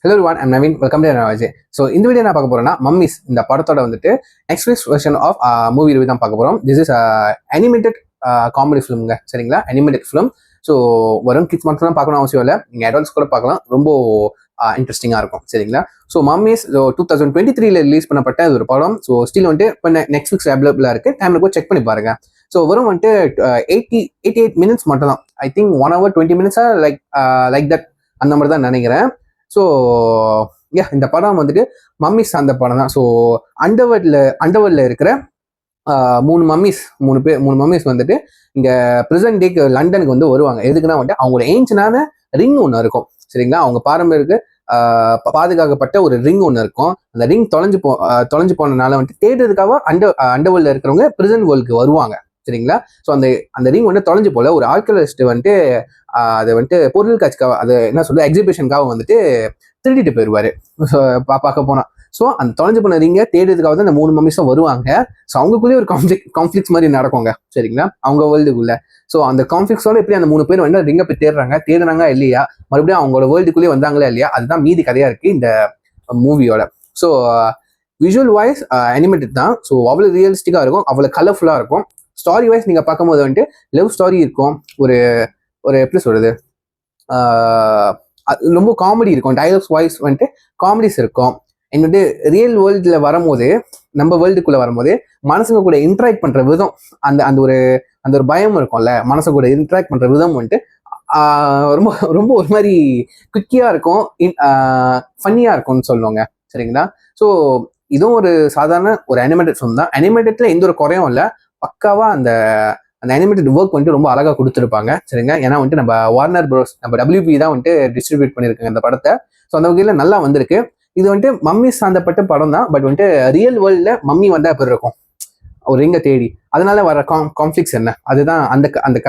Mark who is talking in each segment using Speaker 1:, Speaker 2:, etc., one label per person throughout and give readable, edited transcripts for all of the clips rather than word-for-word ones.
Speaker 1: Hello everyone, I'm Naveen. Welcome to Navaje. So இந்த video நான் பார்க்க போறேன்னா மம்மிஸ் இந்த படத்தோட வந்துட்டு next version of movie review தான் பார்க்க போறோம். திஸ் இஸ் அனிமேட்டட் காமெடி ஃபிலிம்ங்க, சரிங்களா? Animated film. ஸோ வரும் கிட்ஸ் மட்டும் தான் பார்க்கணும் அவசியம் இல்லை, நீங்கள் அடல்ட்ஸ் கூட பார்க்கலாம். ரொம்ப இன்ட்ரெஸ்டிங்காக இருக்கும், சரிங்களா? ஸோ மம்மிஸ் 2023 ரிலீஸ் பண்ணப்பட்ட ஒரு படம். ஸோ ஸ்டில் வந்துட்டு இப்போ நெட்ஃப்ளிக்ஸ் அவைலபிளாக இருக்குது, டைமில் போய் செக் பண்ணி பாருங்க. ஸோ வரும் வந்துட்டு 88 மினிட்ஸ் மட்டும் தான். I think 1 hour 20 minutes like that அந்த மாதிரி தான் நினைக்கிறேன். ஸோ இந்த படம் வந்துட்டு மம்மிஸ் அந்த படம் தான். ஸோ அண்டர்வேர்ல்ட்ல இருக்கிற மூணு மம்மிஸ் வந்துட்டு இங்க பிரசன்ட் டேக்கு லண்டனுக்கு வந்து வருவாங்க. எதுக்குன்னா வந்துட்டு அவங்களோட ஏன்ஷியனான ரிங் ஒன்று இருக்கும், சரிங்களா? அவங்க பாரம்பரியக்கு பாதுகாக்கப்பட்ட ஒரு ரிங் ஒன்று இருக்கும். அந்த ரிங் தொலைஞ்சு போனதுனால வந்துட்டு தேடுறதுக்காக அண்டர்வேர்ல்ட்ல இருக்கிறவங்க பிரசன்ட் வேர்ல்டுக்கு வருவாங்க, சரிங்களா? ஸோ அந்த ரிங் வந்து தொலைஞ்சு போல ஒரு ஆர்கியாலஜிஸ்ட் வந்துட்டு அதை வந்துட்டு பொருள் காட்சிக்காக, அது என்ன சொல்றது, எக்ஸிபிஷனுக்காக வந்துட்டு திருடிட்டு போயிடுவாரு பார்க்க போனா. ஸோ அந்த தொலைஞ்சு போன ரிங்கை தேடுறதுக்காக தான் அந்த மூணு மம்மிஸும் வருவாங்க. ஸோ அவங்களுக்குள்ளேயே ஒரு கான்ஃபிளிக்ஸ் மாதிரி நடக்குங்க, சரிங்களா? அவங்க வேர்ல்டுக்குள்ள. ஸோ அந்த கான்ஃபிளிக்ஸோட எப்படி அந்த மூணு பேர் வந்து ரிங்கை போய் தேடுறாங்க இல்லையா, மறுபடியும் அவங்களோட வேர்ல்டுக்குள்ளேயே வந்தாங்களா இல்லையா, அதுதான் மீதி கதையா இருக்கு இந்த மூவியோட. ஸோ விஷுவல் வைஸ் அனிமேட்டட் தான். ஸோ அவ்வளோ ரியலிஸ்டிக்காக இருக்கும், அவ்வளோ கலர்ஃபுல்லாக இருக்கும். ஸ்டாரி வைஸ் நீங்கள் பார்க்கும்போது வந்துட்டு லவ் ஸ்டாரி இருக்கும், ஒரு எப்படி சொல்றது, ரொம்ப காமெடி இருக்கும். டயலாக்ஸ் வாய்ஸ் வந்துட்டு காமெடிஸ் இருக்கும். என்னட்டு ரியல் வேர்ல்டுல வரும்போது, நம்ம வேர்ல்டுக்குள்ள வரும்போது மனசுங்க கூட இன்ட்ராக்ட் பண்ற விதம், அந்த ஒரு பயம் இருக்கும்ல, மனசு கூட இன்ட்ராக்ட் பண்ற விதம் வந்துட்டு ரொம்ப ரொம்ப ஒரு மாதிரி குவிக்கியா இருக்கும், ஃபன்னியா இருக்கும்னு சொல்லுவாங்க, சரிங்களா? ஸோ இதுவும் ஒரு சாதாரண ஒரு அனிமேட்டட் ஃபிலிம் தான். அனிமேட்டட்ல எந்த ஒரு குறையும் இல்லை, பக்காவா அந்த அனிமேட்டட் ஒர்க் வந்துட்டு ரொம்ப அழகாக கொடுத்துருப்பாங்க, சரிங்க? ஏன்னா வந்துட்டு நம்ம வார்னர் ப்ரோஸ், நம்ம WB தான் வந்துட்டு டிஸ்ட்ரிபியூட் பண்ணியிருக்காங்க இந்த படத்தை. ஸோ அந்த வகையில் நல்லா வந்திருக்கு. இது வந்துட்டு மம்மி சார்ந்தப்பட்ட படம் தான், பட் வந்துட்டு ரியல் வேர்ல்டில் மம்மி வந்தால் எப்படி இருக்கும், ஒரு ரிங்கை தேடி, அதனால வர கான்ஃப்ளிக்ஸ் என்ன, அதுதான் அந்த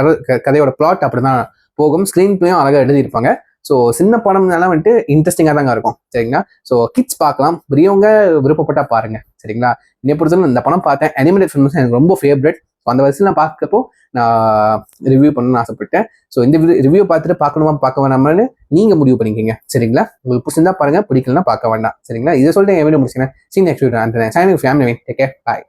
Speaker 1: கதையோட பிளாட் அப்படிதான் போகும். ஸ்க்ரீன் பிளேயும் அழகாக எழுதியிருப்பாங்க. ஸோ சின்ன படம்னால வந்துட்டு இன்ட்ரெஸ்டிங்காக தாங்க இருக்கும், சரிங்களா? ஸோ கிட்ஸ் பார்க்கலாம், பெரியவங்க விருப்பப்பட்டா பாருங்க, சரிங்களா? என்னை பொறுத்தவரை இந்த படம் பார்த்தேன், அனிமேட்டட் ஃபிலிம்ஸ் எனக்கு ரொம்ப ஃபேவரட். அந்த வயசுல நான் பார்க்கப்போ நான் ரிவ்யூ பண்ணணும்னு ஆசைப்பட்டேன். ஸோ இந்த ரிவ்யூ பார்த்துட்டு பார்க்கணுமா பார்க்க வேணாமான்னு நீங்க முடிவு பண்ணிக்கிங்க, சரிங்களா? உங்களுக்கு பிடிச்சிருந்தா பாருங்க, பிடிக்கலன்னா பார்க்க வேண்டாம், சரிங்களா? இதை சொல்லிட்டு என் வீடியோ முடிச்சுக்கிறேன். See in next video. Family take care, பாய்.